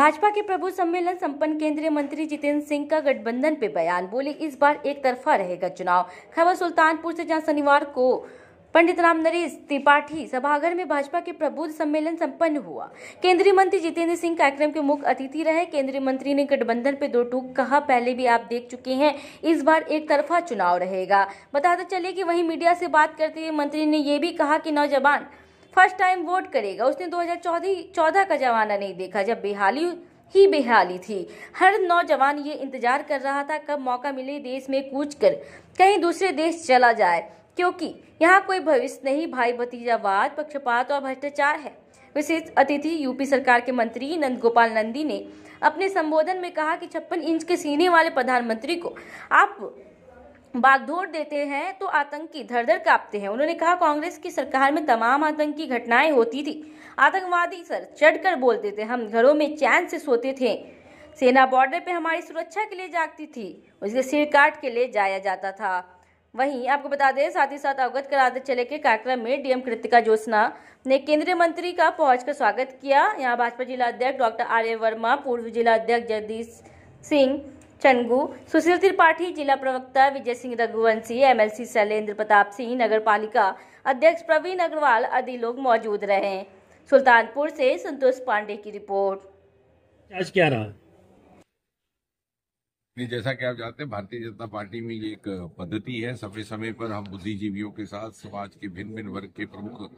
भाजपा के प्रबुद्ध सम्मेलन संपन्न केंद्रीय मंत्री जितेंद्र सिंह का गठबंधन पे बयान, बोले इस बार एक तरफा रहेगा चुनाव। खबर सुल्तानपुर से, जहां शनिवार को पंडित राम नरेश त्रिपाठी सभागार में भाजपा के प्रबुद्ध सम्मेलन संपन्न हुआ। केंद्रीय मंत्री जितेंद्र सिंह कार्यक्रम के मुख्य अतिथि रहे। केंद्रीय मंत्री ने गठबंधन पे दो टूक कहा, पहले भी आप देख चुके हैं, इस बार एक तरफा चुनाव रहेगा। बताते चले कि वहीं मीडिया से बात करते हुए मंत्री ने ये भी कहा कि नौजवान फर्स्ट टाइम वोट करेगा। उसने 2014 का जमाना नहीं देखा जब बेहाली थी। हर नौजवान ये इंतजार कर रहा था कब मौका मिले देश में कूच कर कहीं दूसरे देश चला जाए, क्योंकि यहाँ कोई भविष्य नहीं। भाई भतीजावाद, पक्षपात और भ्रष्टाचार है। विशेष अतिथि यूपी सरकार के मंत्री नंद गोपाल नंदी ने अपने संबोधन में कहा कि 56 इंच के सीने वाले प्रधानमंत्री को आप बागडोर देते हैं तो आतंकी धड़-धड़ कांपते हैं। उन्होंने कहा, कांग्रेस की सरकार में तमाम आतंकी घटनाएं होती थी, आतंकवादी सर चढ़कर बोलते थे, हम घरों में चैन से सोते थे, सेना बॉर्डर पे हमारी सुरक्षा के लिए जागती थी, उसके सिर काट के ले जाया जाता था। वहीं आपको बता दें, साथ ही साथ अवगत कराते चले के कार्यक्रम में डीएम कृतिका ज्योत्सना ने केंद्रीय मंत्री का पहुंचकर स्वागत किया। यहाँ भाजपा जिला अध्यक्ष डॉक्टर आर्य वर्मा, पूर्व जिला अध्यक्ष जगदीश सिंह चंगू, सुशील त्रिपाठी, जिला प्रवक्ता विजय सिंह रघुवंशी, एमएलसी शैलेंद्र प्रताप सिंह, नगर पालिका अध्यक्ष प्रवीण अग्रवाल आदि लोग मौजूद रहे। सुल्तानपुर से संतोष पांडे की रिपोर्ट। आज क्या रहा? जैसा कि आप जानते हैं, भारतीय जनता पार्टी में ये एक पद्धति है, समय समय पर हम बुद्धिजीवियों के साथ, समाज के भिन्न भिन्न वर्ग के प्रमुख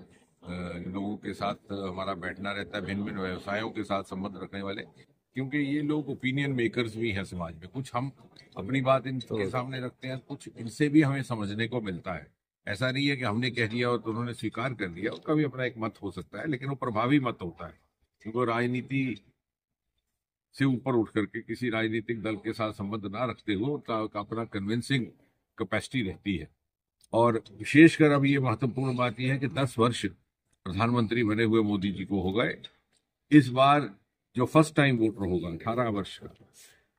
लोगों के साथ हमारा बैठना रहता है, भिन्न भिन्न व्यवसायों के साथ संबंध रखने वाले, क्योंकि ये लोग ओपिनियन मेकर्स भी हैं समाज में। कुछ हम अपनी बात इनके सामने रखते हैं, कुछ इनसे भी हमें समझने को मिलता है। ऐसा नहीं है कि हमने कह दिया और तो उन्होंने स्वीकार कर लिया, उसका भी अपना एक मत हो सकता है, लेकिन वो प्रभावी मत होता है, क्योंकि राजनीति से ऊपर उठ करके किसी राजनीतिक दल के साथ संबंध ना रखते हुए उनका अपना कन्विंसिंग कैपेसिटी रहती है। और विशेषकर अब ये महत्वपूर्ण बात यह है कि 10 वर्ष प्रधानमंत्री बने हुए मोदी जी को हो गए। इस बार जो फर्स्ट टाइम वोटर होगा 18 वर्ष का,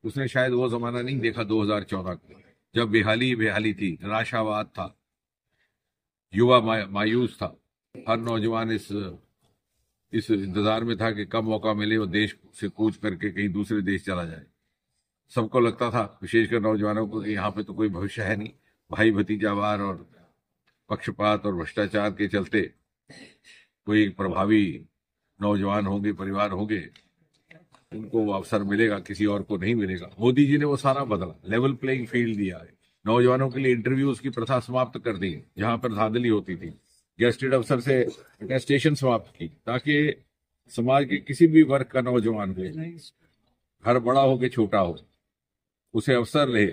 उसने शायद वो जमाना नहीं देखा 2014 का, जब बेहाली थी, निराशावाद था, युवा मायूस था, हर नौजवान इस इंतजार में था कि कब मौका मिले और देश से कूच करके कहीं दूसरे देश चला जाए। सबको लगता था, विशेषकर नौजवानों को, कि यहाँ पे तो कोई भविष्य है नहीं। भाई भतीजावाद और पक्षपात और भ्रष्टाचार के चलते कोई प्रभावी नौजवान होंगे, परिवार होंगे, उनको वो अवसर मिलेगा, किसी और को नहीं मिलेगा। मोदी जी ने वो सारा बदला, लेवल प्लेइंग फील्ड दिया है। नौजवानों के लिए इंटरव्यूज की प्रथा समाप्त कर दी, जहां पर धांधली होती थी। गेस्टेड अफसर से अटेस्टेशन समाप्त की, ताकि समाज के किसी भी वर्ग का नौजवान हो, हर बड़ा हो के छोटा हो, उसे अवसर रहे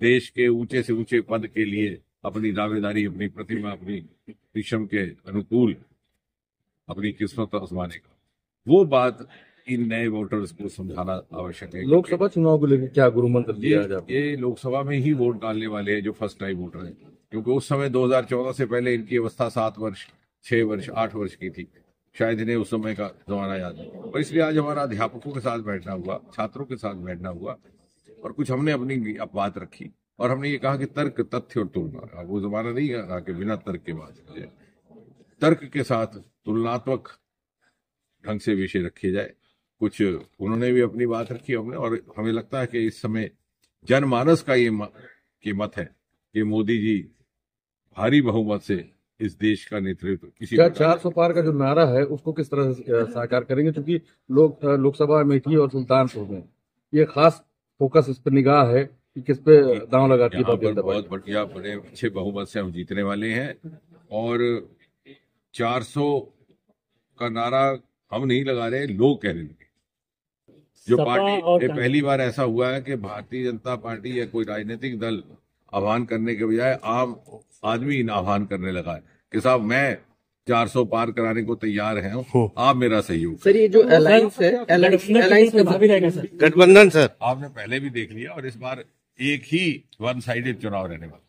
देश के ऊंचे से ऊंचे पद के लिए अपनी दावेदारी, अपनी प्रतिभा, अपनी परिश्रम के अनुकूल अपनी किस्मत आजमाने का। वो बात इन नए वोटर्स को समझाना आवश्यक है। लोकसभा चुनाव को लेकर क्या गुरु मंत्र दिया जाए? ये लोकसभा में ही वोट डालने वाले हैं जो फर्स्ट टाइम वोटर हैं, क्योंकि उस समय 2014 से पहले इनकी अवस्था 7 वर्ष, 6 वर्ष, 8 वर्ष की थी। शायद इन्हें उस समय का जमाना याद नहीं, और इसलिए आज हमारा अध्यापकों के साथ बैठना हुआ, छात्रों के साथ बैठना हुआ, और कुछ हमने अपनी बात रखी, और हमने ये कहा कि तर्क, तथ्य और तुलना। वो जमाना नहीं रहा कि बिना तर्क के बात, तर्क के साथ तुलनात्मक ढंग से विषय रखे जाए। कुछ उन्होंने भी अपनी बात रखी, हमने, और हमें लगता है कि इस समय जनमानस का ये मत है कि मोदी जी भारी बहुमत से इस देश का नेतृत्व किसी 400 पार का जो नारा है उसको किस तरह से साकार करेंगे, क्योंकि लोकसभा अमेठी और सुल्तानपुर में ये खास फोकस इस पर निगाह है कि किस पे दांव लगा के बहुत बढ़िया, बड़े अच्छे बहुमत से हम जीतने वाले हैं। और 400 का नारा हम नहीं लगा रहे, लोग कह रहे हैं। जो पार्टी, पहली बार ऐसा हुआ है कि भारतीय जनता पार्टी या कोई राजनीतिक दल आह्वान करने के बजाय आम आदमी आह्वान करने लगा है कि साहब मैं 400 पार कराने को तैयार है, आप मेरा सहयोग। सर, ये जो अलायंस है, अलायंस गठबंधन, सर, आपने पहले भी देख लिया, और इस बार एक ही वन साइडेड चुनाव रहने वाला।